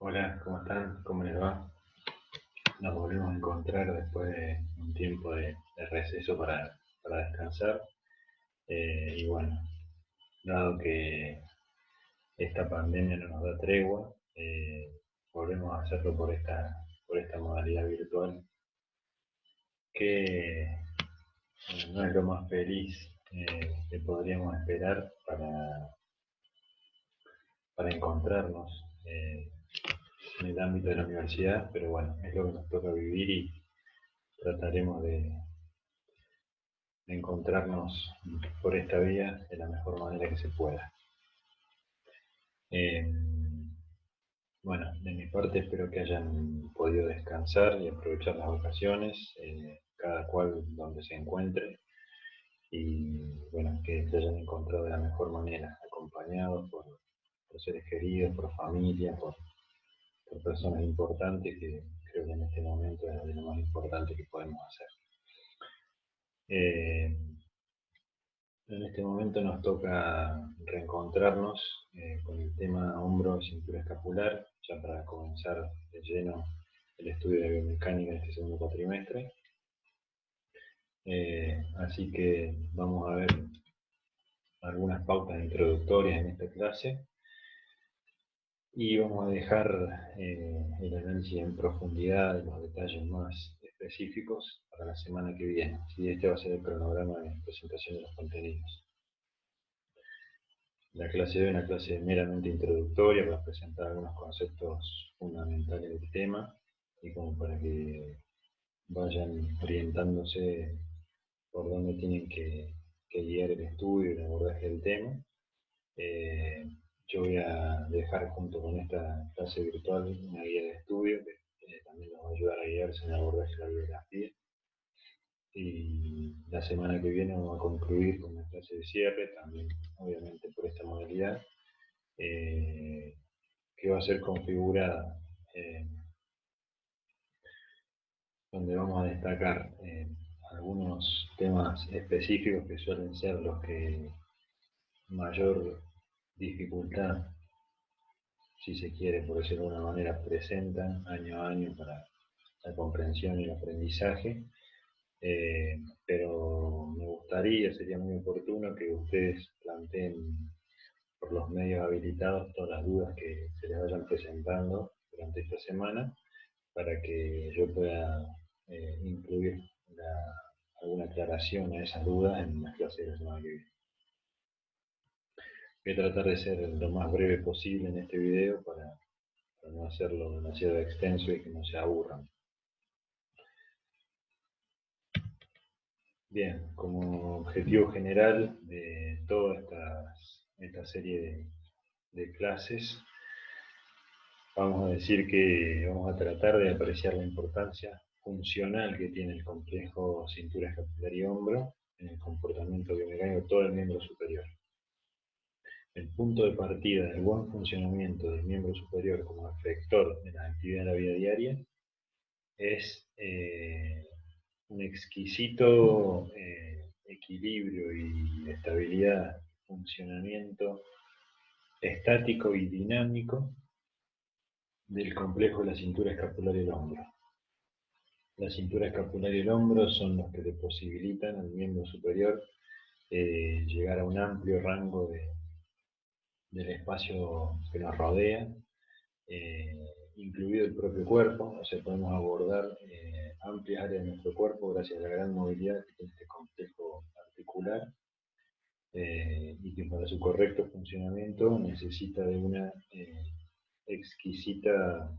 Hola, ¿cómo están? ¿Cómo les va? Nos volvemos a encontrar después de un tiempo de receso para descansar. Y bueno, dado que esta pandemia no nos da tregua, volvemos a hacerlo por esta modalidad virtual que no es lo más feliz que podríamos esperar para encontrarnos en el ámbito de la universidad, pero bueno, es lo que nos toca vivir y trataremos de encontrarnos por esta vía de la mejor manera que se pueda. Eh, bueno, de mi parte espero que hayan podido descansar y aprovechar las vacaciones, cada cual donde se encuentre, y bueno, que se hayan encontrado de la mejor manera, acompañados por seres queridos, por familia, por personas importantes, que creo que en este momento es de lo más importante que podemos hacer. Eh, En este momento nos toca reencontrarnos con el tema hombro y cintura escapular, ya para comenzar de lleno el estudio de biomecánica de este segundo cuatrimestre. Así que vamos a ver algunas pautas introductorias en esta clase y vamos a dejar el análisis en profundidad de los detalles más específicos para la semana que viene. Sí, este va a ser el cronograma de presentación de los contenidos. La clase de hoy es una clase meramente introductoria para presentar algunos conceptos fundamentales del tema y como para que vayan orientándose por dónde tienen que guiar el estudio y el abordaje del tema. Eh, yo voy a dejar junto con esta clase virtual una guía de estudio que también nos va a ayudar a guiarse en el abordaje de la bibliografía. Y la semana que viene vamos a concluir con una clase de cierre, también obviamente por esta modalidad, eh, que va a ser configurada, donde vamos a destacar algunos temas específicos que suelen ser los que mayor dificultad, si se quiere, por decirlo de alguna manera, presentan año a año para la comprensión y el aprendizaje. Pero me gustaría, sería muy oportuno que ustedes planteen por los medios habilitados todas las dudas que se les vayan presentando durante esta semana, para que yo pueda incluir alguna aclaración a esas dudas en las clases de la semana que viene. Voy a tratar de ser lo más breve posible en este video para no hacerlo demasiado extenso y que no se aburran. Bien, como objetivo general de toda esta serie de clases, vamos a decir que vamos a tratar de apreciar la importancia funcional que tiene el complejo cintura escapular y hombro en el comportamiento biomecánico de todo el miembro superior. El punto de partida del buen funcionamiento del miembro superior como efector de las actividades de la vida diaria es un exquisito equilibrio y estabilidad, funcionamiento estático y dinámico del complejo de la cintura escapular y el hombro. La cintura escapular y el hombro son los que le posibilitan al miembro superior llegar a un amplio rango del espacio que nos rodea, incluido el propio cuerpo. O sea, podemos abordar amplias áreas de nuestro cuerpo gracias a la gran movilidad que tiene este complejo articular, y que para su correcto funcionamiento necesita de una exquisita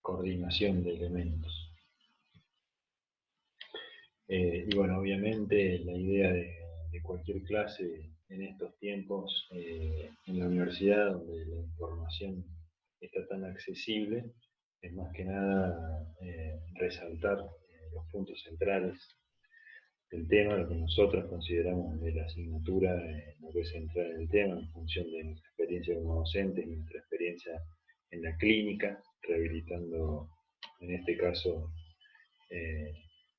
coordinación de elementos. Y bueno, obviamente la idea de cualquier clase en estos tiempos, en la universidad, donde la información está tan accesible, es más que nada resaltar los puntos centrales del tema, lo que nosotros consideramos de la asignatura, lo que es central en el tema, en función de nuestra experiencia como docentes y nuestra experiencia en la clínica, rehabilitando, en este caso,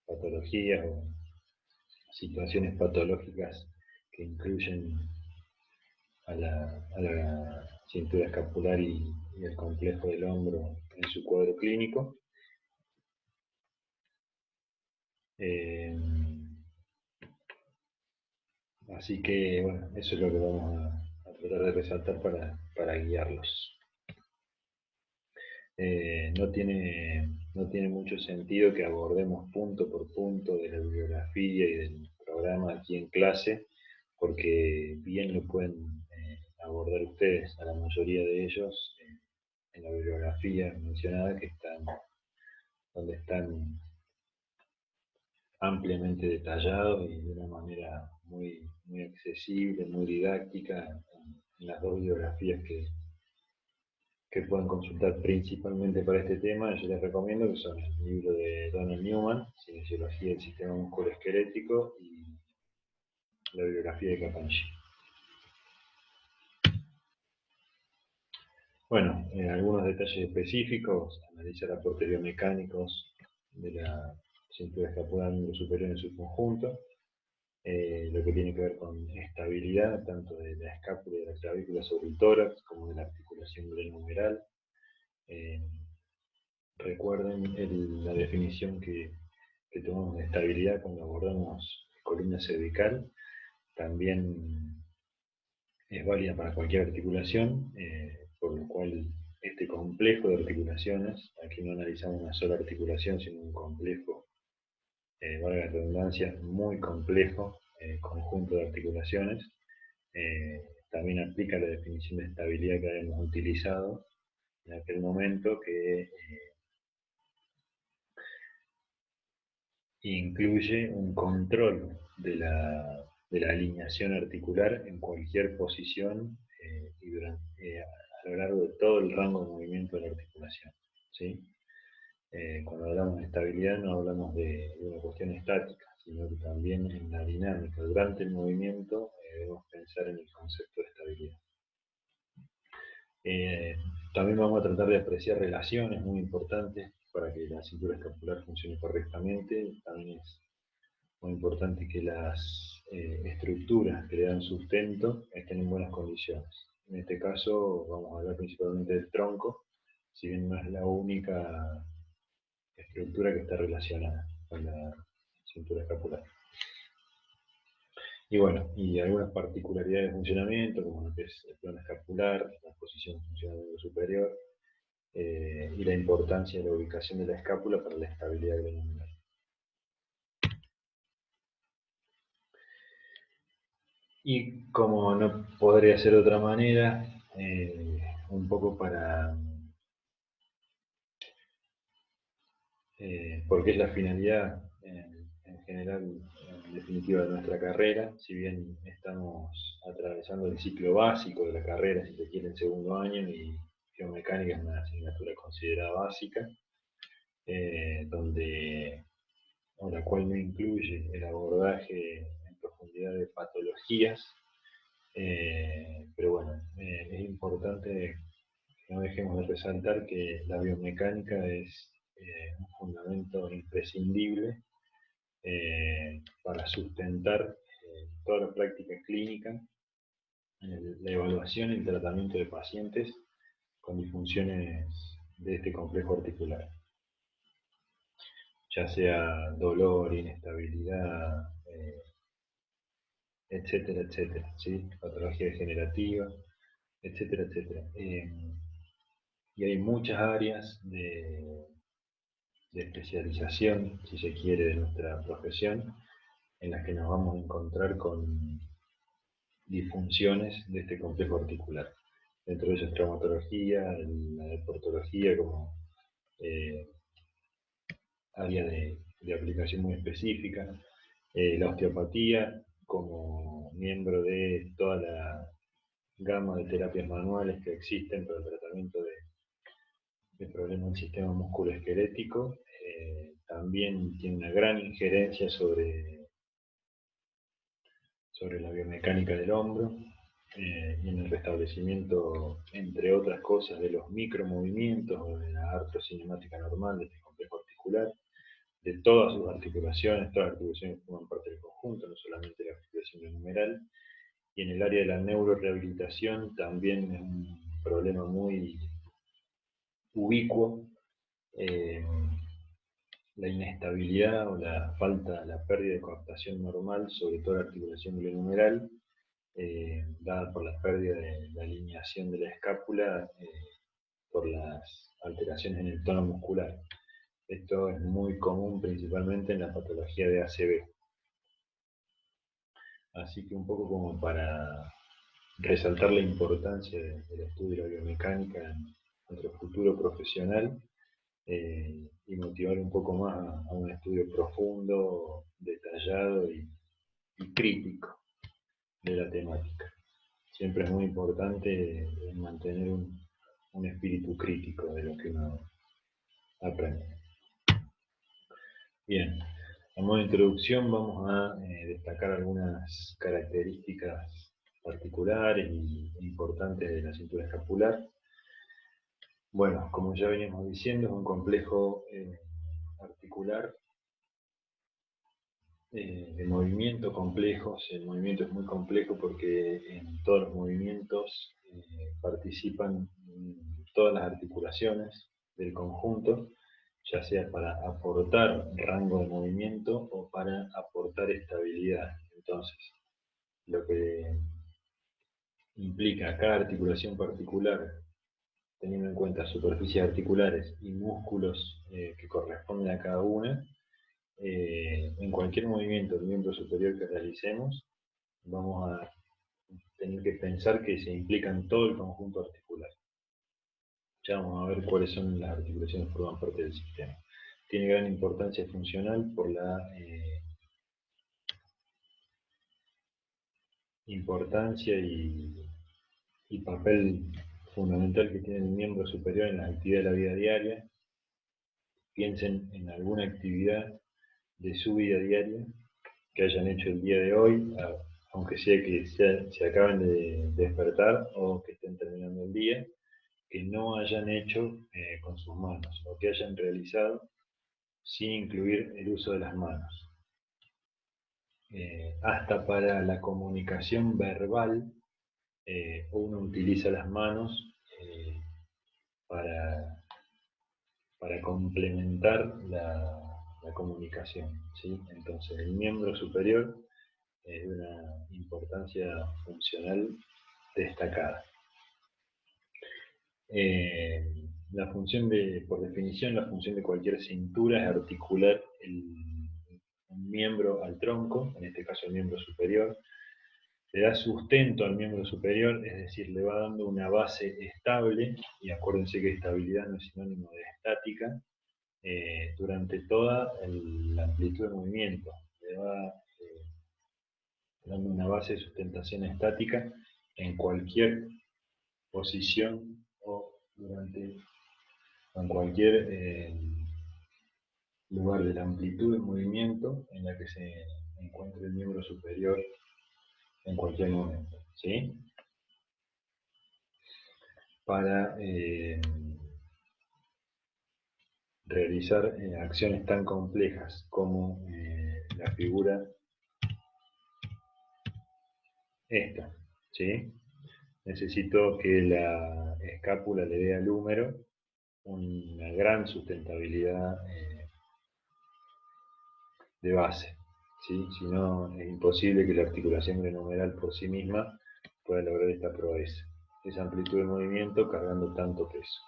patologías o situaciones patológicas que incluyen a la cintura escapular y el complejo del hombro en su cuadro clínico. Así que, bueno, eso es lo que vamos a tratar de resaltar para guiarlos. No tiene mucho sentido que abordemos punto por punto de la bibliografía y del programa aquí en clase, porque bien lo pueden abordar ustedes, a la mayoría de ellos, en la bibliografía mencionada, donde están ampliamente detallados y de una manera muy accesible, muy didáctica, en las dos bibliografías que pueden consultar principalmente para este tema. Yo les recomiendo que son el libro de Donald Newman, Cinesiología del Sistema Musculoesquelético, y la bibliografía de Capangi. Bueno, algunos detalles específicos: analizar aportes biomecánicos de la cintura escapular miembro superior en su conjunto, lo que tiene que ver con estabilidad tanto de la escápula y de la clavícula sobre el tórax, como de la articulación glenohumeral. Recuerden la definición que tomamos de estabilidad cuando abordamos columna cervical. También es válida para cualquier articulación, por lo cual este complejo de articulaciones, aquí no analizamos una sola articulación, sino un complejo, valga la redundancia, muy complejo conjunto de articulaciones. También aplica la definición de estabilidad que habíamos utilizado en aquel momento, que incluye un control de la alineación articular en cualquier posición y a lo largo de todo el rango de movimiento de la articulación, ¿sí? Cuando hablamos de estabilidad no hablamos de una cuestión estática, sino que también en la dinámica. Durante el movimiento debemos pensar en el concepto de estabilidad. También vamos a tratar de apreciar relaciones muy importantes para que la cintura escapular funcione correctamente. También es muy importante que las estructuras que le dan sustento estén en buenas condiciones. En este caso vamos a hablar principalmente del tronco, si bien no es la única estructura que está relacionada con la cintura escapular. Y bueno, y algunas particularidades de funcionamiento, como lo que es el plano escapular, la posición funcional superior, y la importancia de la ubicación de la escápula para la estabilidad glenohumeral. Y como no podría ser de otra manera, un poco porque es la finalidad en general, en definitiva, de nuestra carrera. Si bien estamos atravesando el ciclo básico de la carrera, si se quiere, en segundo año, y biomecánica es una asignatura considerada básica, la cual no incluye el abordaje en profundidad de patologías, pero bueno, es importante que no dejemos de resaltar que la biomecánica es un fundamento imprescindible para sustentar toda la práctica clínica, la evaluación y el tratamiento de pacientes con disfunciones de este complejo articular, ya sea dolor, inestabilidad, etcétera, etcétera, ¿sí? Patología degenerativa, etcétera, etcétera. Y hay muchas áreas de especialización, si se quiere, de nuestra profesión, en las que nos vamos a encontrar con disfunciones de este complejo articular. Dentro de ellas traumatología, la deportología como área de aplicación muy específica, la osteopatía como miembro de toda la gama de terapias manuales que existen para el tratamiento de problemas del sistema musculoesquelético. También tiene una gran injerencia sobre la biomecánica del hombro y en el restablecimiento, entre otras cosas, de los micromovimientos o de la artrocinemática normal de este complejo articular, de todas sus articulaciones. Todas las articulaciones forman parte del conjunto, no solamente la articulación numeral. Y en el área de la neurorehabilitación también es un problema muy ubicuo, la inestabilidad o la pérdida de coaptación normal, sobre todo la articulación glenohumeral, dada por la pérdida de la alineación de la escápula por las alteraciones en el tono muscular. Esto es muy común principalmente en la patología de ACV. Así que un poco como para resaltar la importancia del estudio de la biomecánica en nuestro futuro profesional, y motivar un poco más a un estudio profundo, detallado y crítico de la temática. Siempre es muy importante mantener un espíritu crítico de lo que uno aprende. Bien, a modo de introducción vamos a destacar algunas características particulares e importantes de la cintura escapular. Bueno, como ya veníamos diciendo, es un complejo articular de movimiento complejos. El movimiento es muy complejo porque en todos los movimientos participan todas las articulaciones del conjunto, ya sea para aportar rango de movimiento o para aportar estabilidad. Entonces, lo que implica cada articulación particular, teniendo en cuenta superficies articulares y músculos que corresponden a cada una, en cualquier movimiento del miembro superior que realicemos, vamos a tener que pensar que se implica en todo el conjunto articular. Ya vamos a ver cuáles son las articulaciones que forman parte del sistema. Tiene gran importancia funcional por la importancia y papel fundamental que tiene el miembro superior en las actividades de la vida diaria. Piensen en alguna actividad de su vida diaria que hayan hecho el día de hoy, aunque sea que se acaben de despertar o que estén terminando el día, que no hayan hecho con sus manos, o que hayan realizado sin incluir el uso de las manos. Hasta para la comunicación verbal, uno utiliza las manos para complementar la comunicación, ¿sí? Entonces el miembro superior es de una importancia funcional destacada. La función por definición, la función de cualquier cintura es articular un miembro al tronco, en este caso el miembro superior. Le da sustento al miembro superior, es decir, le va dando una base estable, y acuérdense que estabilidad no es sinónimo de estática, durante toda la amplitud de movimiento. Le va dando una base de sustentación estática en cualquier posición o en cualquier lugar de la amplitud de movimiento en la que se encuentre el miembro superior en cualquier momento, ¿sí? Para realizar acciones tan complejas como la figura esta, ¿sí? Necesito que la escápula le dé al húmero una gran sustentabilidad de base, ¿sí? Si no, es imposible que la articulación glenohumeral por sí misma pueda lograr esta proeza, esa amplitud de movimiento cargando tanto peso.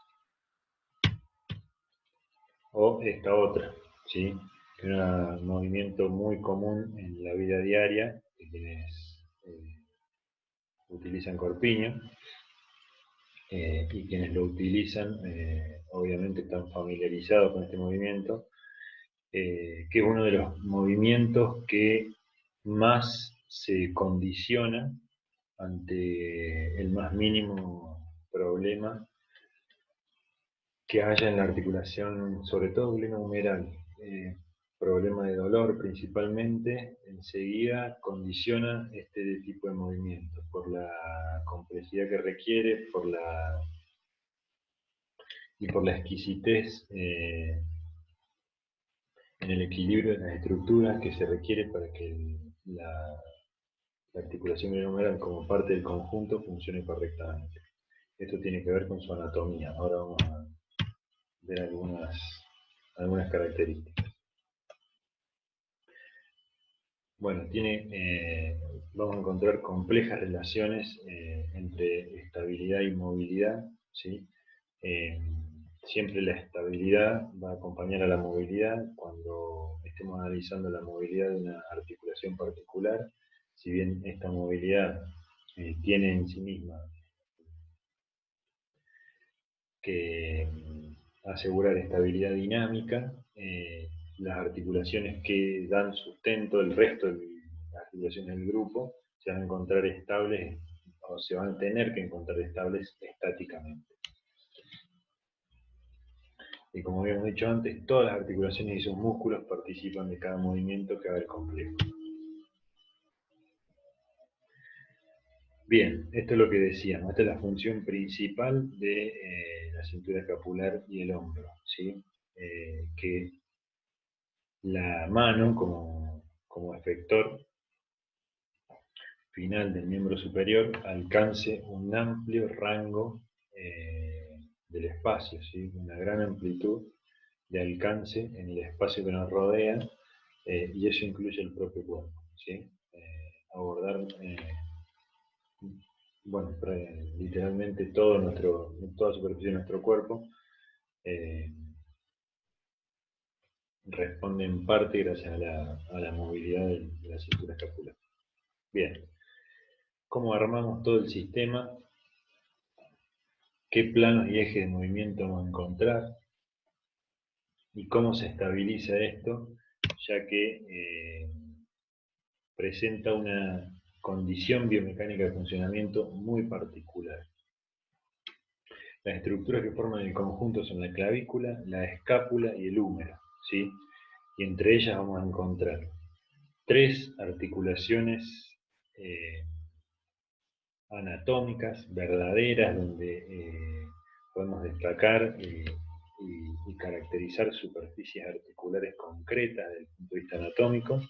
O esta otra, ¿sí? Que es un movimiento muy común en la vida diaria de quienes utilizan corpiño, y quienes lo utilizan obviamente están familiarizados con este movimiento, que es uno de los movimientos que más se condiciona ante el más mínimo problema que haya en la articulación, sobre todo glenohumeral. Problema de dolor principalmente, enseguida condiciona este tipo de movimientos, por la complejidad que requiere, por la exquisitez en el equilibrio de las estructuras que se requiere para que la articulación glenohumeral como parte del conjunto funcione correctamente. Esto tiene que ver con su anatomía. Ahora vamos a ver algunas características. Bueno, vamos a encontrar complejas relaciones entre estabilidad y movilidad, ¿sí? Siempre la estabilidad va a acompañar a la movilidad. Cuando estemos analizando la movilidad de una articulación particular, si bien esta movilidad tiene en sí misma que asegurar estabilidad dinámica, las articulaciones que dan sustento, el resto de las articulaciones del grupo, se van a encontrar estables o se van a tener que encontrar estables estáticamente. Y como habíamos dicho antes, todas las articulaciones y sus músculos participan de cada movimiento que haga el complejo. Bien, esto es lo que decíamos, esta es la función principal de la cintura escapular y el hombro, ¿sí? Que la mano como efector final del miembro superior alcance un amplio rango del espacio, ¿sí? Una gran amplitud de alcance en el espacio que nos rodea, y eso incluye el propio cuerpo, ¿sí? Abordar, bueno, literalmente toda la superficie de nuestro cuerpo eh, responde en parte gracias a la movilidad de la cintura escapular. Bien, ¿cómo armamos todo el sistema? ¿Qué planos y ejes de movimiento vamos a encontrar? ¿Y cómo se estabiliza esto? Ya que presenta una condición biomecánica de funcionamiento muy particular. Las estructuras que forman el conjunto son la clavícula, la escápula y el húmero, ¿sí? Y entre ellas vamos a encontrar tres articulaciones anatómicas verdaderas, donde podemos destacar y caracterizar superficies articulares concretas desde el punto de vista anatómico,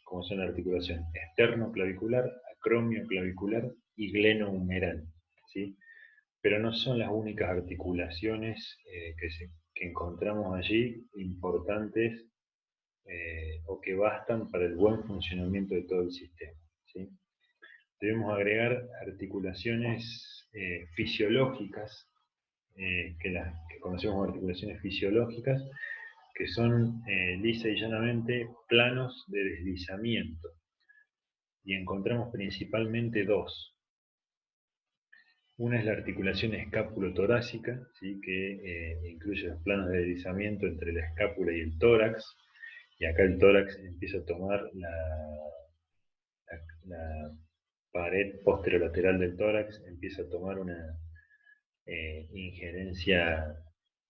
como son la articulación externo-clavicular, acromio-clavicular y glenohumeral, ¿sí? Pero no son las únicas articulaciones que encontramos allí importantes o que bastan para el buen funcionamiento de todo el sistema, ¿sí? Debemos agregar articulaciones fisiológicas, que conocemos como articulaciones fisiológicas, que son lisa y llanamente planos de deslizamiento. Y encontramos principalmente dos. Una es la articulación escápulo-torácica, ¿sí? Que incluye los planos de deslizamiento entre la escápula y el tórax. Y acá el tórax empieza a tomar la pared posterolateral del tórax, empieza a tomar una injerencia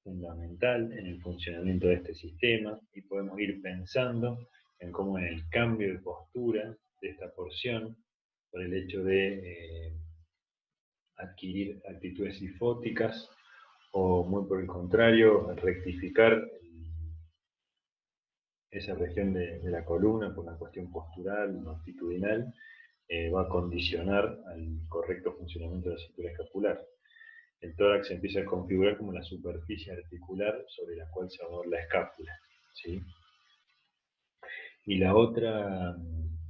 fundamental en el funcionamiento de este sistema, y podemos ir pensando en cómo en el cambio de postura de esta porción, por el hecho de adquirir actitudes sifóticas o muy por el contrario, rectificar esa región de la columna por una cuestión postural, longitudinal, va a condicionar al correcto funcionamiento de la cintura escapular. El tórax se empieza a configurar como la superficie articular sobre la cual se va a mover la escápula, ¿sí? Y la otra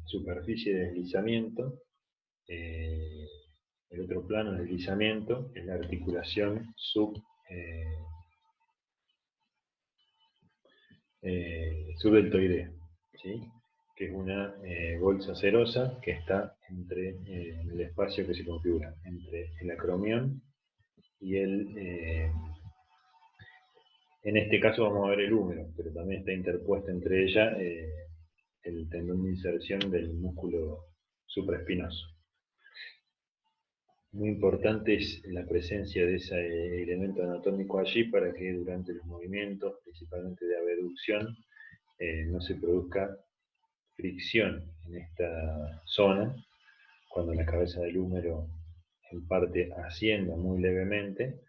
superficie de deslizamiento, el otro plano de deslizamiento, es la articulación subdeltoidea, ¿sí? Que es una bolsa serosa que está en el espacio que se configura entre el acromión y en este caso vamos a ver el húmero, pero también está interpuesta entre ella el tendón de inserción del músculo supraespinoso. Muy importante es la presencia de ese elemento anatómico allí para que durante los movimientos, principalmente de abducción, no se produzca fricción en esta zona. Cuando la cabeza del húmero en parte ascienda muy levemente,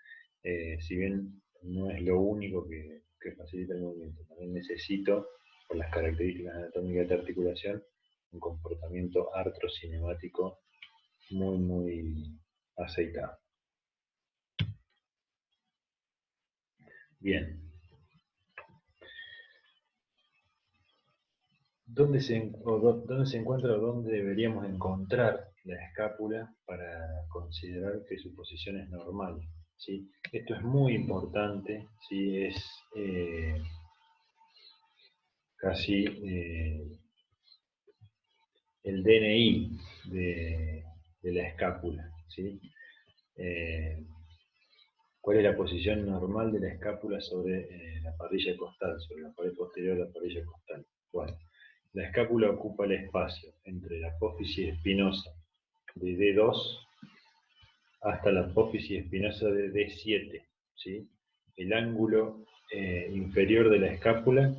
si bien no es lo único que facilita el movimiento, también necesito, por las características anatómicas de esta articulación, un comportamiento artrocinemático muy aceitado. Bien. ¿Dónde se encuentra o dónde deberíamos encontrar la escápula para considerar que su posición es normal? ¿Sí? Esto es muy importante, ¿sí? Es casi el DNI de la escápula, ¿sí? ¿Cuál es la posición normal de la escápula sobre la parrilla costal, sobre la pared posterior de la parrilla costal? Bueno, la escápula ocupa el espacio entre la apófisis espinosa de D2 hasta la apófisis espinosa de D7, ¿sí? El ángulo inferior de la escápula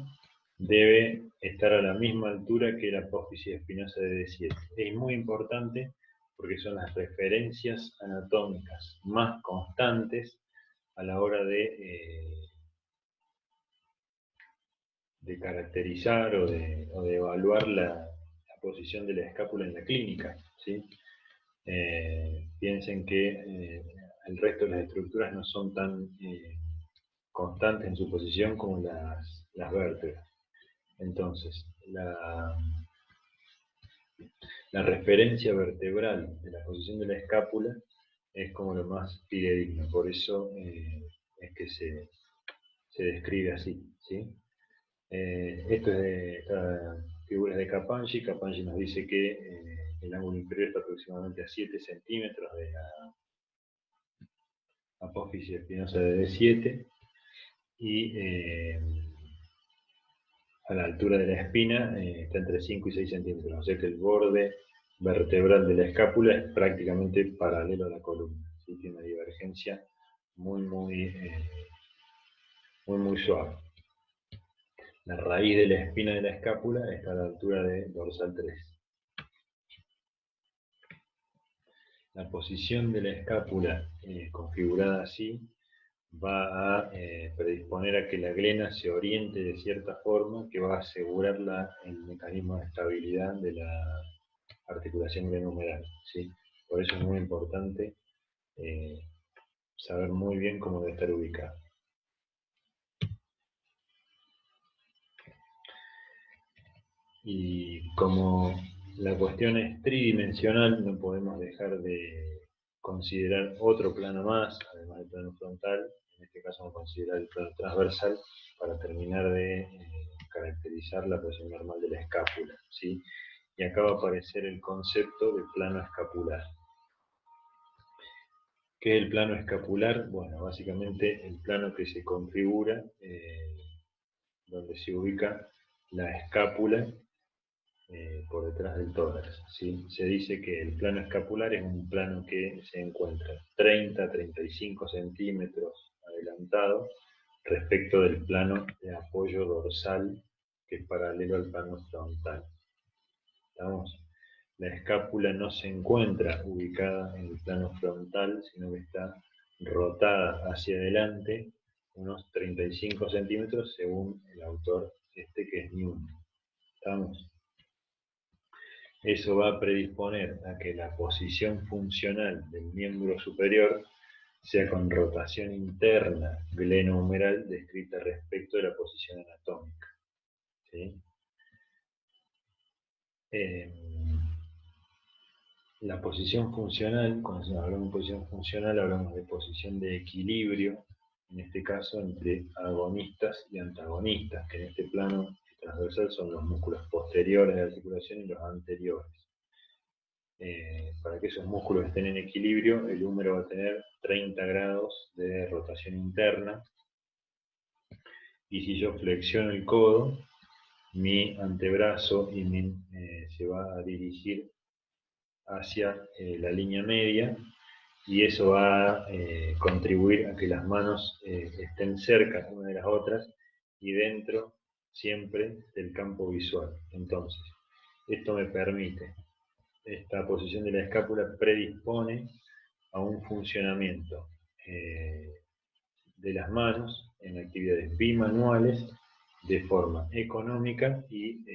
debe estar a la misma altura que la apófisis espinosa de D7. Es muy importante porque son las referencias anatómicas más constantes a la hora de caracterizar o de evaluar la posición de la escápula en la clínica, ¿sí? Piensen que el resto de las estructuras no son tan constantes en su posición como las vértebras. Entonces, la referencia vertebral de la posición de la escápula es como lo más fidedigno, por eso es que se describe así, ¿sí? Esto es de esta figura de Capanghi. Capanghi nos dice que el ángulo inferior está aproximadamente a 7 centímetros de la apófisis espinosa de D7 y a la altura de la espina está entre 5 y 6 centímetros, o sea que el borde vertebral de la escápula es prácticamente paralelo a la columna, ¿sí? Tiene una divergencia muy suave. La raíz de la espina de la escápula está a la altura de dorsal 3. La posición de la escápula configurada así va a predisponer a que la glena se oriente de cierta forma que va a asegurar el mecanismo de estabilidad de la articulación glenohumeral, ¿sí? Por eso es muy importante saber muy bien cómo debe estar ubicado. Y como la cuestión es tridimensional, no podemos dejar de considerar otro plano más, además del plano frontal. En este caso vamos a considerar el plano transversal para terminar de caracterizar la posición normal de la escápula, ¿sí? Y acá va a aparecer el concepto de plano escapular. ¿Qué es el plano escapular? Bueno, básicamente el plano que se configura donde se ubica la escápula por detrás del tórax, ¿sí? Se dice que el plano escapular es un plano que se encuentra 30-35 centímetros adelantado respecto del plano de apoyo dorsal que es paralelo al plano frontal. ¿Estamos? La escápula no se encuentra ubicada en el plano frontal, sino que está rotada hacia adelante unos 35 centímetros según el autor que es Newman. ¿Estamos? Eso va a predisponer a que la posición funcional del miembro superior sea con rotación interna glenohumeral descrita respecto de la posición anatómica, ¿sí? La posición funcional, cuando hablamos de posición funcional, hablamos de posición de equilibrio, en este caso entre agonistas y antagonistas, que en este plano transversal son los músculos posteriores de la articulación y los anteriores. Para que esos músculos estén en equilibrio, el húmero va a tener 30 grados de rotación interna, y si yo flexiono el codo, mi antebrazo se va a dirigir hacia la línea media, y eso va a contribuir a que las manos estén cerca una de las otras y dentro siempre del campo visual. Entonces, esto me permite, esta posición de la escápula predispone a un funcionamiento de las manos en actividades bimanuales de forma económica y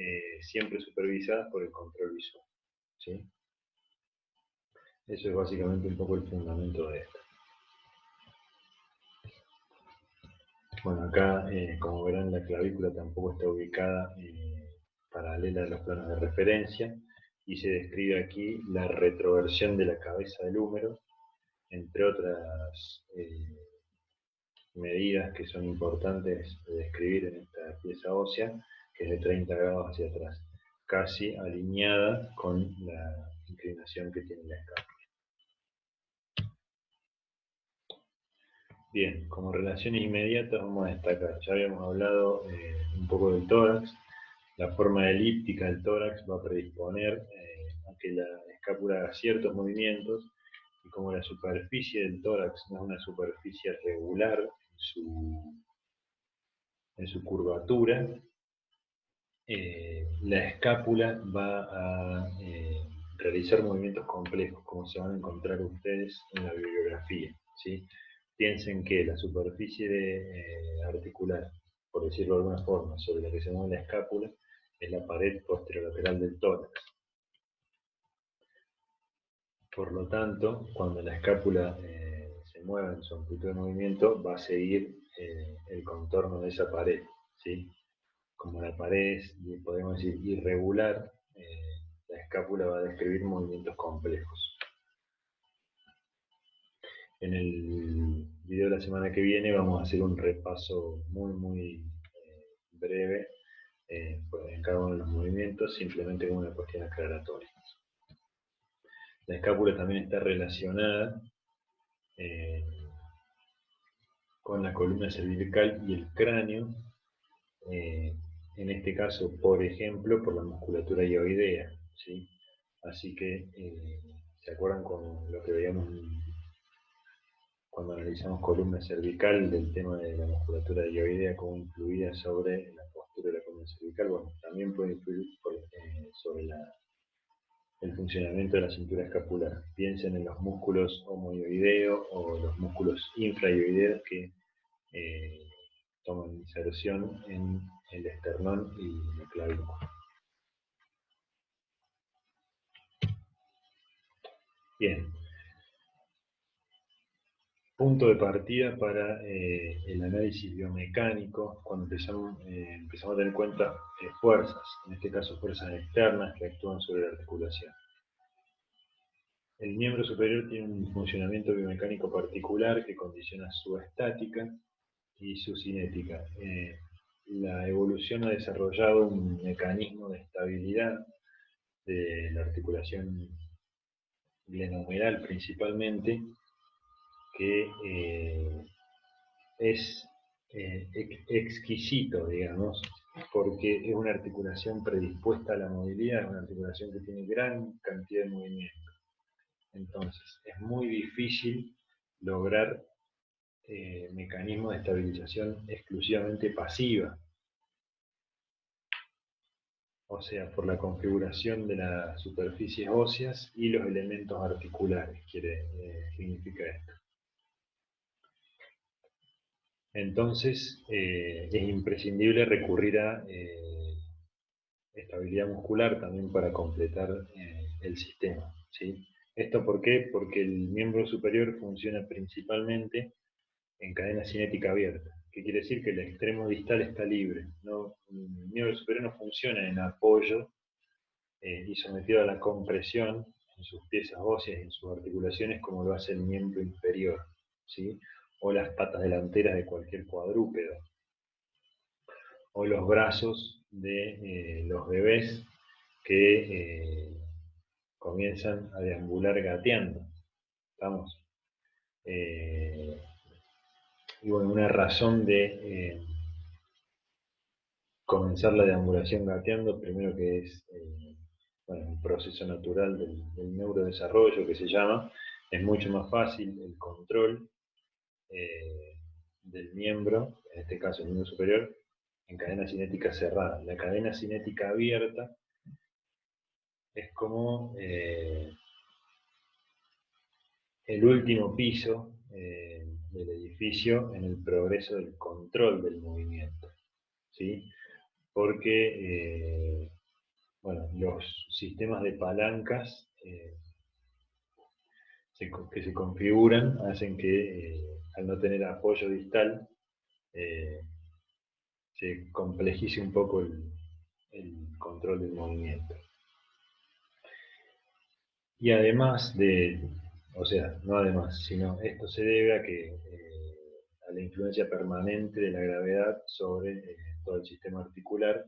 siempre supervisadas por el control visual, ¿sí? Eso es básicamente un poco el fundamento de esto. Bueno, acá, como verán, la clavícula tampoco está ubicada paralela a los planos de referencia, y se describe aquí la retroversión de la cabeza del húmero, entre otras medidas que son importantes de describir en esta pieza ósea, que es de 30 grados hacia atrás, casi alineada con la inclinación que tiene la escápula. Bien, como relaciones inmediatas vamos a destacar, ya habíamos hablado un poco del tórax. La forma elíptica del tórax va a predisponer a que la escápula haga ciertos movimientos, y como la superficie del tórax no es una superficie regular en su curvatura, la escápula va a realizar movimientos complejos, como se van a encontrar ustedes en la bibliografía, ¿sí? Piensen que la superficie articular, por decirlo de alguna forma, sobre la que se mueve la escápula, es la pared posterolateral del tórax. Por lo tanto, cuando la escápula se mueva en su amplitud de movimiento, va a seguir el contorno de esa pared, ¿sí? Como la pared es, podemos decir, irregular, la escápula va a describir movimientos complejos. En el video de la semana que viene vamos a hacer un repaso muy breve en cada uno de los movimientos, simplemente como una cuestión aclaratoria. La escápula también está relacionada eh, con la columna cervical y el cráneo, en este caso, por ejemplo, por la musculatura hioidea, ¿sí? Así que, ¿se acuerdan con lo que veíamos cuando analizamos columna cervical, del tema de la musculatura hioidea, cómo influía sobre la postura de la columna cervical? Bueno, también puede influir sobre el funcionamiento de la cintura escapular. Piensen en los músculos homohioideos o los músculos infrahioideos que toman inserción en el esternón y la clavícula. Bien, punto de partida para el análisis biomecánico, cuando empezamos a tener en cuenta fuerzas, en este caso fuerzas externas que actúan sobre la articulación. El miembro superior tiene un funcionamiento biomecánico particular que condiciona su estática y su cinética. La evolución ha desarrollado un mecanismo de estabilidad de la articulación glenohumeral principalmente, que es exquisito, digamos, porque es una articulación predispuesta a la movilidad, es una articulación que tiene gran cantidad de movimiento. Entonces, es muy difícil lograr mecanismos de estabilización exclusivamente pasiva, o sea, por la configuración de las superficies óseas y los elementos articulares, significa esto. Entonces, es imprescindible recurrir a estabilidad muscular también para completar el sistema, ¿sí? ¿Esto por qué? Porque el miembro superior funciona principalmente en cadena cinética abierta. ¿Qué quiere decir? Que el extremo distal está libre. ¿No? El miembro superior no funciona en apoyo y sometido a la compresión en sus piezas óseas y en sus articulaciones como lo hace el miembro inferior, ¿sí? O las patas delanteras de cualquier cuadrúpedo, o los brazos de los bebés que comienzan a deambular gateando. ¿Estamos? Y bueno, una razón de comenzar la deambulación gateando, primero que es un proceso natural del neurodesarrollo que se llama, es mucho más fácil el control del miembro, en este caso el miembro superior, en cadena cinética cerrada. La cadena cinética abierta es como el último piso del edificio en el progreso del control del movimiento, ¿sí? Porque los sistemas de palancas que se configuran hacen que al no tener apoyo distal se complejice un poco el control del movimiento. Y además o sea, no además, sino esto se debe a que a la influencia permanente de la gravedad sobre todo el sistema articular,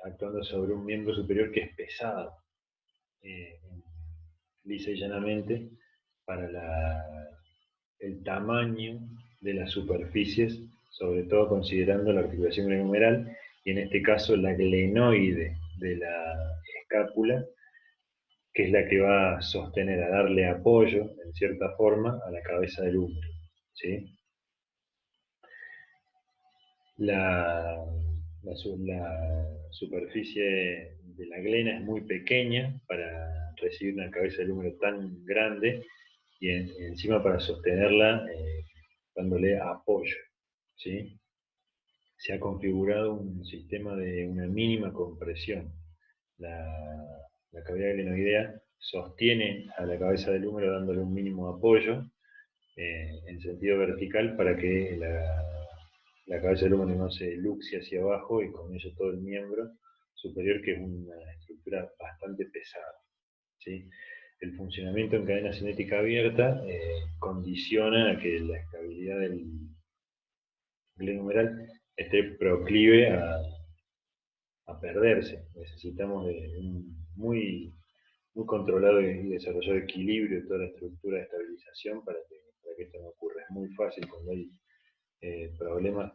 actuando sobre un miembro superior que es pesado, eh, lisa y llanamente, para el tamaño de las superficies, sobre todo considerando la articulación glenohumeral, y en este caso la glenoide de la escápula, que es la que va a sostener, a darle apoyo, en cierta forma, a la cabeza del húmero. ¿Sí? La superficie de la glena es muy pequeña para recibir una cabeza del húmero tan grande y encima para sostenerla dándole apoyo. ¿Sí? Se ha configurado un sistema de una mínima compresión. La cavidad glenoidea sostiene a la cabeza del húmero dándole un mínimo apoyo en sentido vertical para que la cabeza del húmero no se luxie hacia abajo y con ello todo el miembro superior, que es una estructura bastante pesada. ¿Sí? El funcionamiento en cadena cinética abierta condiciona a que la estabilidad del glenohumeral esté proclive a perderse. Necesitamos de un muy controlado y desarrollado equilibrio de toda la estructura de estabilización para que esto no ocurra. Es muy fácil cuando hay problemas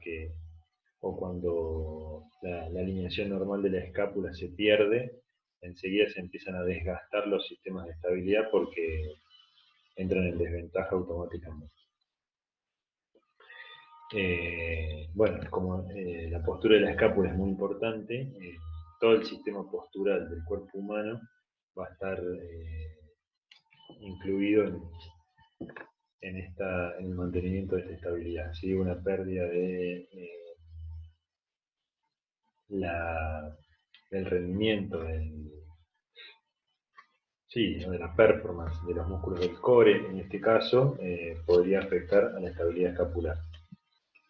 o cuando la alineación normal de la escápula se pierde, enseguida se empiezan a desgastar los sistemas de estabilidad porque entran en desventaja automáticamente. Bueno, como la postura de la escápula es muy importante, todo el sistema postural del cuerpo humano va a estar incluido en el mantenimiento de esta estabilidad. Si ¿sí? Una pérdida de del rendimiento, sí, de la performance de los músculos del core, en este caso, podría afectar a la estabilidad escapular,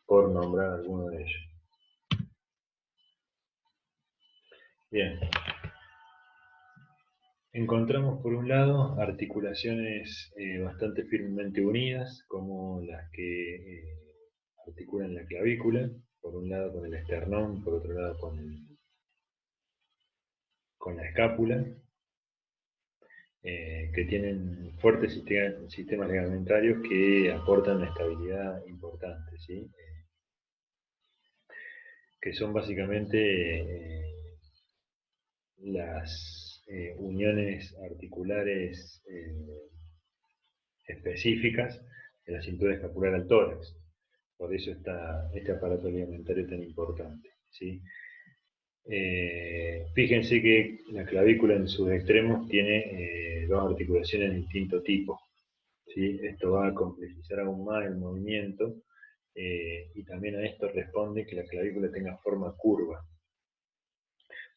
por nombrar alguno de ellos. Bien. Encontramos por un lado articulaciones bastante firmemente unidas, como las que articulan la clavícula, por un lado con el esternón, por otro lado con la escápula, que tienen fuertes sistemas ligamentarios que aportan una estabilidad importante, ¿sí? Que son básicamente las uniones articulares específicas de la cintura escapular al tórax. Por eso este aparato ligamentario tan importante, ¿sí? Fíjense que la clavícula en sus extremos tiene dos articulaciones de distinto tipo, ¿sí? Esto va a complejizar aún más el movimiento y también a esto responde que la clavícula tenga forma curva.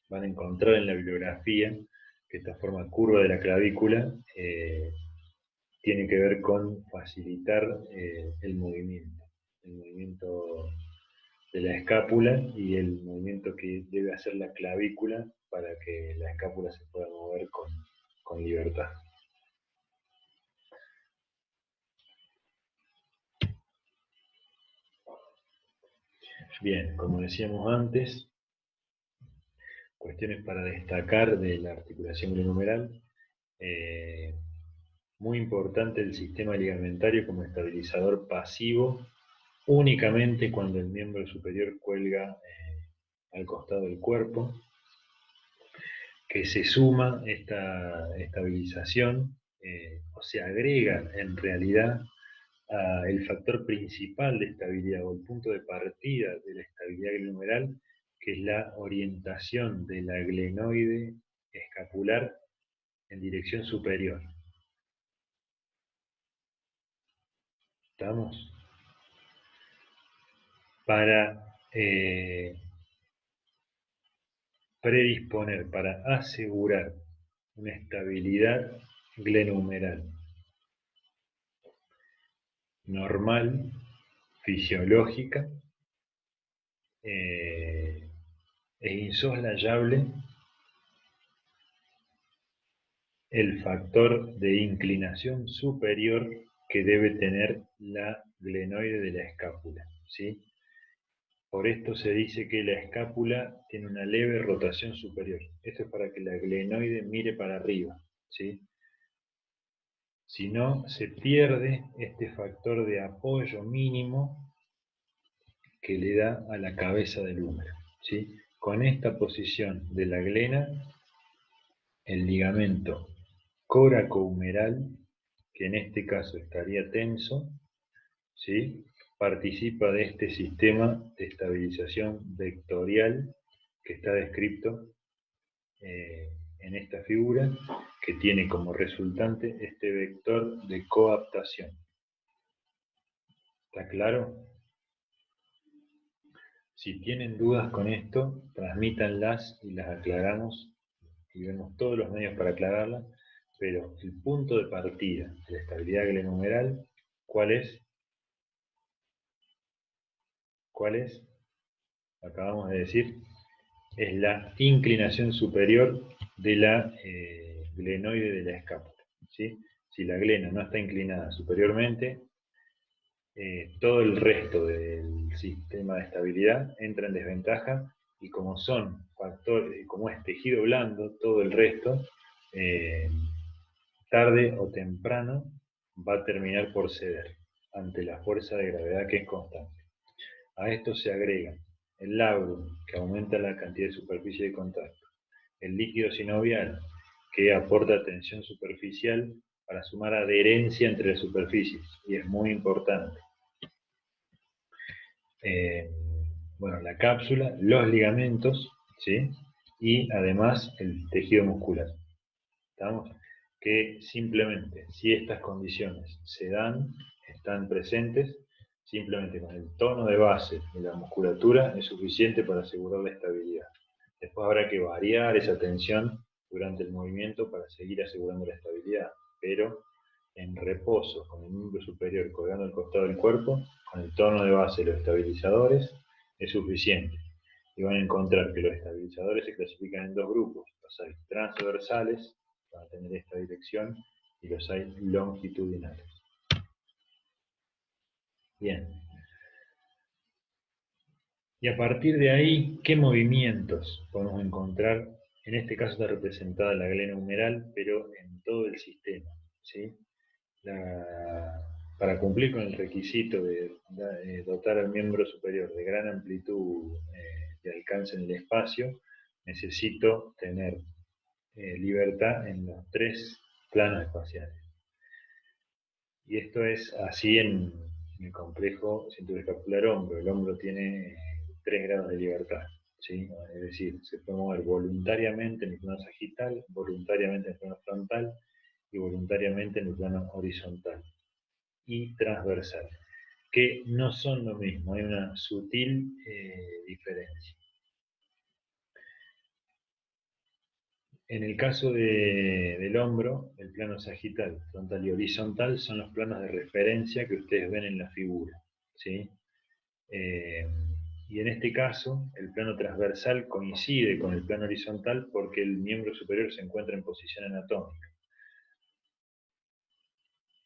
Van a encontrar en la bibliografía que esta forma curva de la clavícula tiene que ver con facilitar el movimiento de la escápula y el movimiento que debe hacer la clavícula para que la escápula se pueda mover con libertad. Bien, como decíamos antes, cuestiones para destacar de la articulación glenohumeral. Muy importante el sistema ligamentario como estabilizador pasivo, únicamente cuando el miembro superior cuelga al costado del cuerpo, que se suma esta estabilización o se agrega en realidad el factor principal de estabilidad o el punto de partida de la estabilidad glenohumeral, que es la orientación de la glenoide escapular en dirección superior. ¿Estamos? Para predisponer, para asegurar una estabilidad glenohumeral normal, fisiológica, es insoslayable el factor de inclinación superior que debe tener la glenoide de la escápula, ¿sí? Por esto se dice que la escápula tiene una leve rotación superior. Esto es para que la glenoide mire para arriba, ¿sí? Si no, se pierde este factor de apoyo mínimo que le da a la cabeza del húmero, ¿sí? Con esta posición de la glena, el ligamento coracohumeral, que en este caso estaría tenso, ¿sí? Participa de este sistema de estabilización vectorial que está descrito en esta figura, que tiene como resultante este vector de coaptación. ¿Está claro? Si tienen dudas con esto, transmítanlas y las aclaramos y vemos todos los medios para aclararlas, pero el punto de partida de la estabilidad glenohumeral, ¿cuál es? ¿Cuál es? Acabamos de decir, es la inclinación superior de la glenoide de la escápula, ¿sí? Si la glena no está inclinada superiormente, todo el resto del sistema de estabilidad entra en desventaja, y como son factores, como es tejido blando, todo el resto, tarde o temprano va a terminar por ceder ante la fuerza de gravedad que es constante. A esto se agrega el labrum, que aumenta la cantidad de superficie de contacto, el líquido sinovial, que aporta tensión superficial para sumar adherencia entre las superficies, y es muy importante. Bueno, la cápsula, los ligamentos, ¿sí? Y además el tejido muscular. ¿Estamos? Que simplemente, si estas condiciones se dan, están presentes, simplemente con el tono de base de la musculatura es suficiente para asegurar la estabilidad. Después habrá que variar esa tensión durante el movimiento para seguir asegurando la estabilidad, pero en reposo, con el miembro superior colgando al costado del cuerpo, con el tono de base de los estabilizadores, es suficiente. Y van a encontrar que los estabilizadores se clasifican en dos grupos: los hay transversales, para tener esta dirección, y los hay longitudinales. Bien. Y a partir de ahí, ¿qué movimientos podemos encontrar? En este caso está representada la glena humeral, pero en todo el sistema, ¿sí? Para cumplir con el requisito de dotar al miembro superior de gran amplitud de alcance en el espacio, necesito tener libertad en los tres planos espaciales. Y esto es así en el complejo cintura escapular hombro. El hombro tiene 3 grados de libertad, ¿sí? Es decir, se puede mover voluntariamente en el plano sagital, voluntariamente en el plano frontal y voluntariamente en el plano horizontal y transversal, que no son lo mismo, hay una sutil diferencia. En el caso del hombro, el plano sagital, frontal y horizontal son los planos de referencia que ustedes ven en la figura, ¿sí? Y en este caso, el plano transversal coincide con el plano horizontal porque el miembro superior se encuentra en posición anatómica.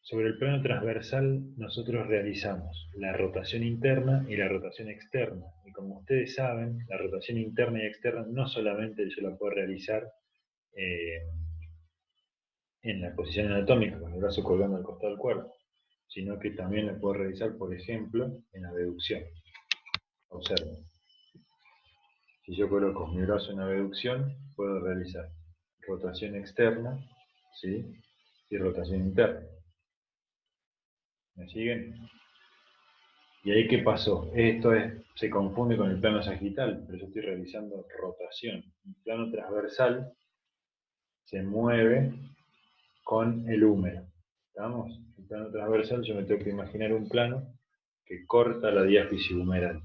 Sobre el plano transversal, nosotros realizamos la rotación interna y la rotación externa. Y como ustedes saben, la rotación interna y externa no solamente se la puede realizar en la posición anatómica, con el brazo colgando al costado del cuerpo, sino que también la puedo realizar, por ejemplo, en abducción. Observen. Si yo coloco mi brazo en abducción, puedo realizar rotación externa, ¿sí? Y rotación interna. ¿Me siguen? ¿Y ahí qué pasó? Esto se confunde con el plano sagital, pero yo estoy realizando rotación. El plano transversal se mueve con el húmero. ¿Estamos? El plano transversal, yo me tengo que imaginar un plano que corta la diáfisis humeral.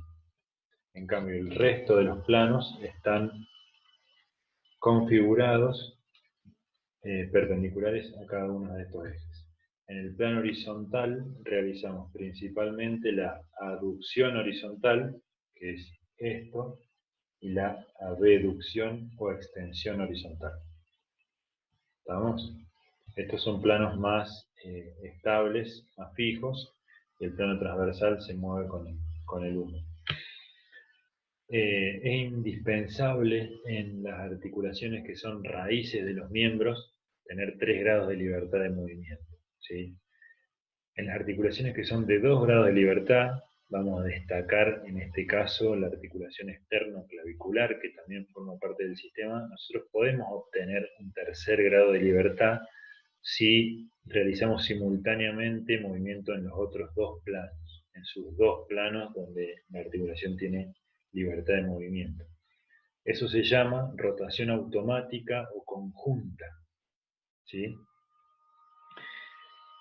En cambio, el resto de los planos están configurados perpendiculares a cada uno de estos ejes. En el plano horizontal realizamos principalmente la aducción horizontal, que es esto, y la abducción o extensión horizontal. ¿Estamos? Estos son planos más estables, más fijos, y el plano transversal se mueve con el humo. Es indispensable en las articulaciones que son raíces de los miembros tener 3 grados de libertad de movimiento, ¿sí? En las articulaciones que son de 2 grados de libertad, vamos a destacar en este caso la articulación externo-clavicular, que también forma parte del sistema. Nosotros podemos obtener un 3er grado de libertad si realizamos simultáneamente movimiento en los otros 2 planos, en sus 2 planos donde la articulación tiene libertad de movimiento. Eso se llama rotación automática o conjunta, ¿sí?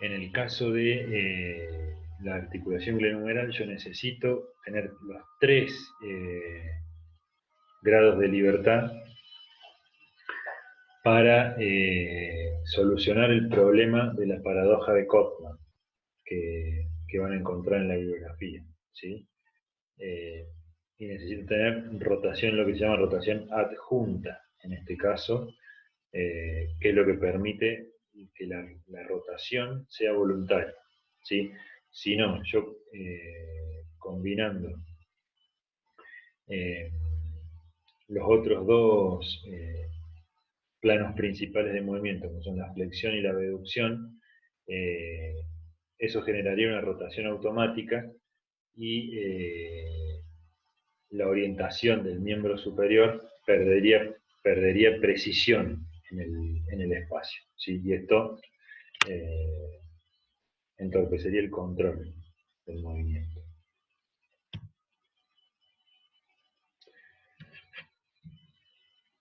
En el caso de la articulación glenohumeral, yo necesito tener los 3 grados de libertad para solucionar el problema de la paradoja de Cotman que van a encontrar en la bibliografía, ¿sí? Y necesito tener rotación, lo que se llama rotación adjunta, en este caso, que es lo que permite que la rotación sea voluntaria, ¿sí? Si no, yo combinando los otros 2 planos principales de movimiento, como son la flexión y la abducción, eso generaría una rotación automática y la orientación del miembro superior perdería precisión en el espacio, ¿sí? Y esto entorpecería el control del movimiento.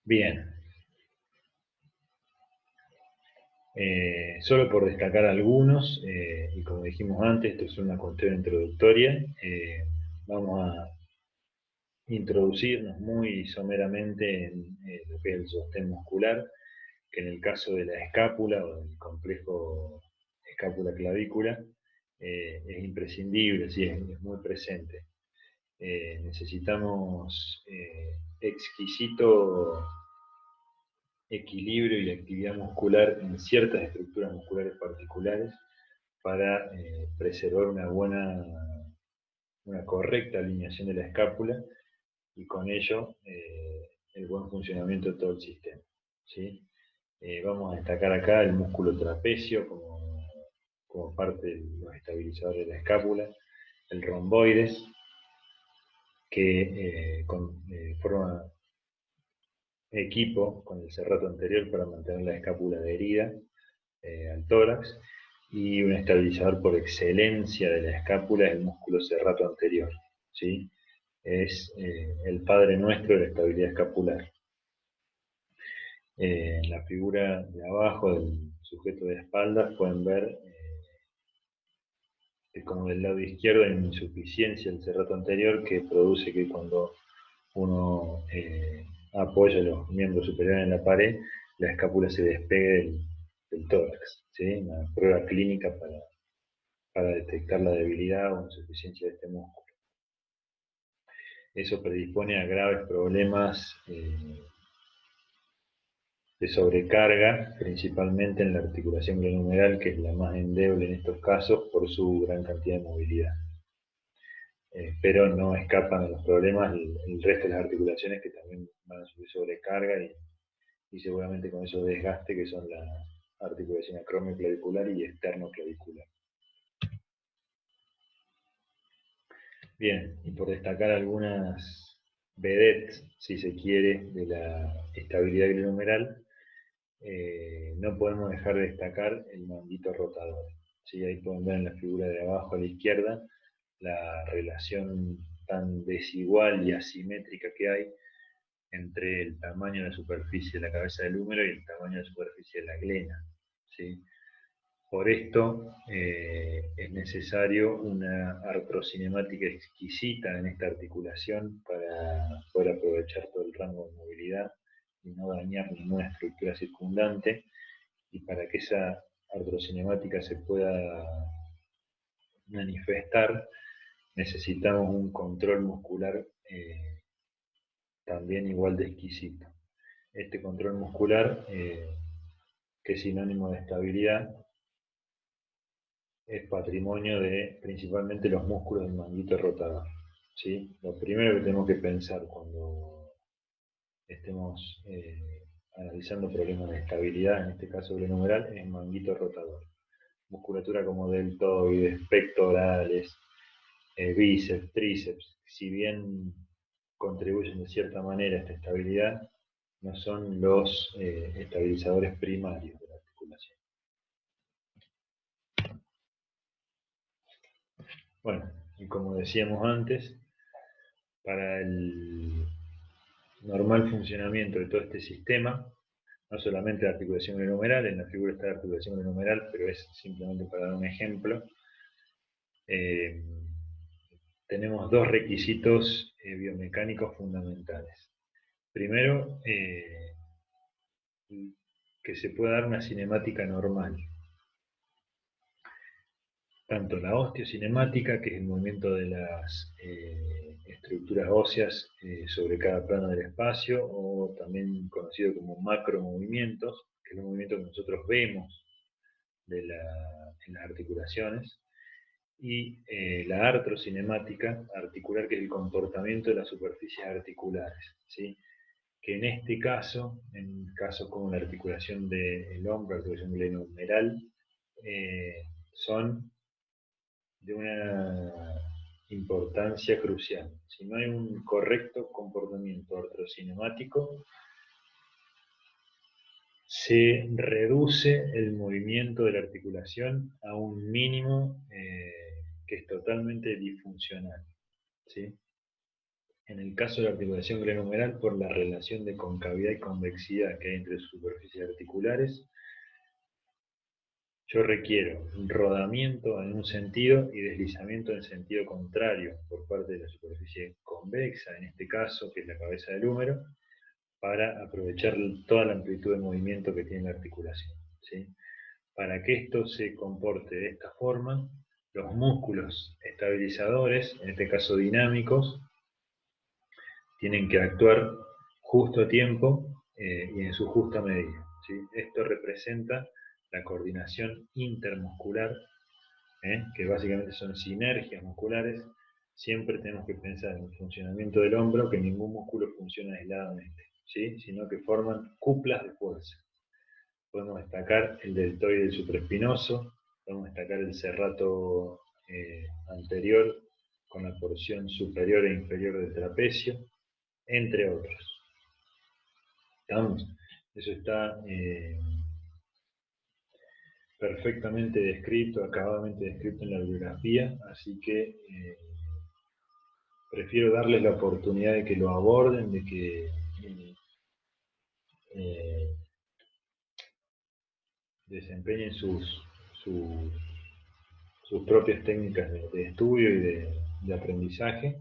Bien. Solo por destacar algunos, y como dijimos antes, esto es una cuestión introductoria, vamos a introducirnos muy someramente en lo que es el sostén muscular, que en el caso de la escápula o del complejo escápula-clavícula es imprescindible, sí, es muy presente. Necesitamos exquisito equilibrio y actividad muscular en ciertas estructuras musculares particulares para preservar una correcta alineación de la escápula y con ello el buen funcionamiento de todo el sistema, ¿sí? Vamos a destacar acá el músculo trapecio como parte de los estabilizadores de la escápula, el romboides, que forma equipo con el serrato anterior para mantener la escápula adherida al tórax, y un estabilizador por excelencia de la escápula es el músculo serrato anterior, ¿sí? Es el padre nuestro de la estabilidad escapular. En la figura de abajo del sujeto de espaldas pueden ver que como del lado izquierdo hay una insuficiencia del serrato anterior que produce que cuando uno apoya los miembros superiores en la pared, la escápula se despegue del tórax, ¿sí? Una prueba clínica para detectar la debilidad o insuficiencia de este músculo. Eso predispone a graves problemas de sobrecarga, principalmente en la articulación glenohumeral, que es la más endeble en estos casos por su gran cantidad de movilidad. Pero no escapan de los problemas el resto de las articulaciones, que también van a sufrir sobrecarga y seguramente con esos desgastes que son la articulación acromioclavicular y externoclavicular. Bien, y por destacar algunas vedettes, si se quiere, de la estabilidad glenohumeral, no podemos dejar de destacar el manguito rotador. ¿Sí? Ahí pueden ver en la figura de abajo a la izquierda la relación tan desigual y asimétrica que hay entre el tamaño de la superficie de la cabeza del húmero y el tamaño de la superficie de la glena, ¿sí? Por esto es necesario una artrocinemática exquisita en esta articulación para poder aprovechar todo el rango de movilidad y no dañar ninguna estructura circundante, y para que esa artrocinemática se pueda manifestar necesitamos un control muscular también igual de exquisito. Este control muscular, que es sinónimo de estabilidad, es patrimonio de principalmente los músculos del manguito rotador, ¿sí? Lo primero que tenemos que pensar cuando estemos analizando problemas de estabilidad, en este caso glenohumeral, es manguito rotador. Musculatura como deltoides, pectorales, bíceps, tríceps, si bien contribuyen de cierta manera a esta estabilidad, no son los estabilizadores primarios de la articulación. Bueno, y como decíamos antes, para el normal funcionamiento de todo este sistema, no solamente la articulación glenohumeral, en la figura está la articulación glenohumeral, pero es simplemente para dar un ejemplo, tenemos dos requisitos biomecánicos fundamentales. Primero, que se pueda dar una cinemática normal. Tanto la osteocinemática, que es el movimiento de las estructuras óseas sobre cada plano del espacio, o también conocido como macromovimientos, que es el movimiento que nosotros vemos en las articulaciones, y la artrocinemática articular, que es el comportamiento de las superficies articulares, ¿sí? Que en este caso, en casos como la articulación del hombro, la articulación glenohumeral, son de una importancia crucial. Si no hay un correcto comportamiento artrocinemático, se reduce el movimiento de la articulación a un mínimo que es totalmente disfuncional, ¿sí? En el caso de la articulación glenohumeral, por la relación de concavidad y convexidad que hay entre sus superficies articulares, yo requiero un rodamiento en un sentido y deslizamiento en sentido contrario por parte de la superficie convexa, en este caso, que es la cabeza del húmero, para aprovechar toda la amplitud de movimiento que tiene la articulación, ¿sí? Para que esto se comporte de esta forma, los músculos estabilizadores, en este caso dinámicos, tienen que actuar justo a tiempo y en su justa medida, ¿sí? Esto representa la coordinación intermuscular, que básicamente son sinergias musculares. Siempre tenemos que pensar en el funcionamiento del hombro, que ningún músculo funciona aisladamente, ¿sí? Sino que forman cuplas de fuerza. Podemos destacar el deltoide del supraespinoso, podemos destacar el serrato anterior con la porción superior e inferior del trapecio, entre otros. ¿Estamos? Eso está perfectamente descrito, acabadamente descrito en la bibliografía, así que prefiero darles la oportunidad de que lo aborden, de que eh, desempeñen sus propias técnicas de estudio y de aprendizaje,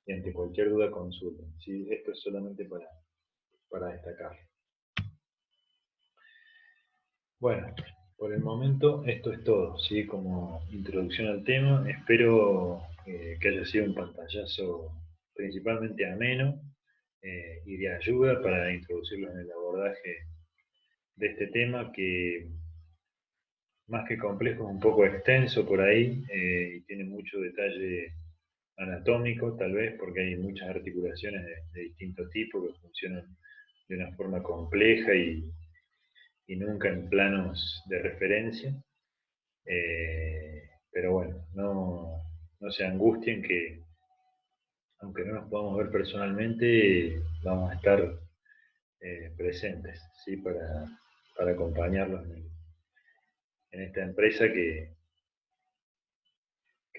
y ante cualquier duda consulten, ¿sí? Esto es solamente para destacar. Bueno, por el momento esto es todo, ¿sí? Como introducción al tema. Espero que haya sido un pantallazo principalmente ameno y de ayuda para introducirlos en el abordaje de este tema, que más que complejo es un poco extenso por ahí y tiene mucho detalle anatómico, tal vez, porque hay muchas articulaciones de distinto tipo que funcionan de una forma compleja y nunca en planos de referencia. Pero bueno, no se angustien, que aunque no nos podamos ver personalmente, vamos a estar presentes, ¿sí? Para acompañarlos en esta empresa que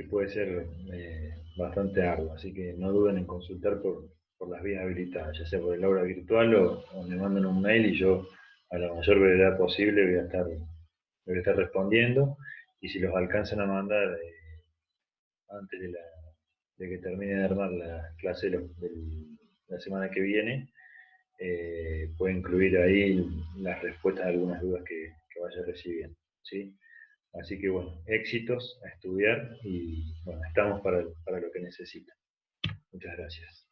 puede ser bastante ardua. Así que no duden en consultar por las vías habilitadas, ya sea por el aula virtual o me mandan un mail y yo a la mayor brevedad posible voy a estar respondiendo. Y si los alcanzan a mandar antes de que termine de armar la clase de la semana que viene, puede incluir ahí las respuestas a algunas dudas que vaya recibiendo, ¿sí? Así que bueno, éxitos a estudiar y bueno, estamos para lo que necesitan. Muchas gracias.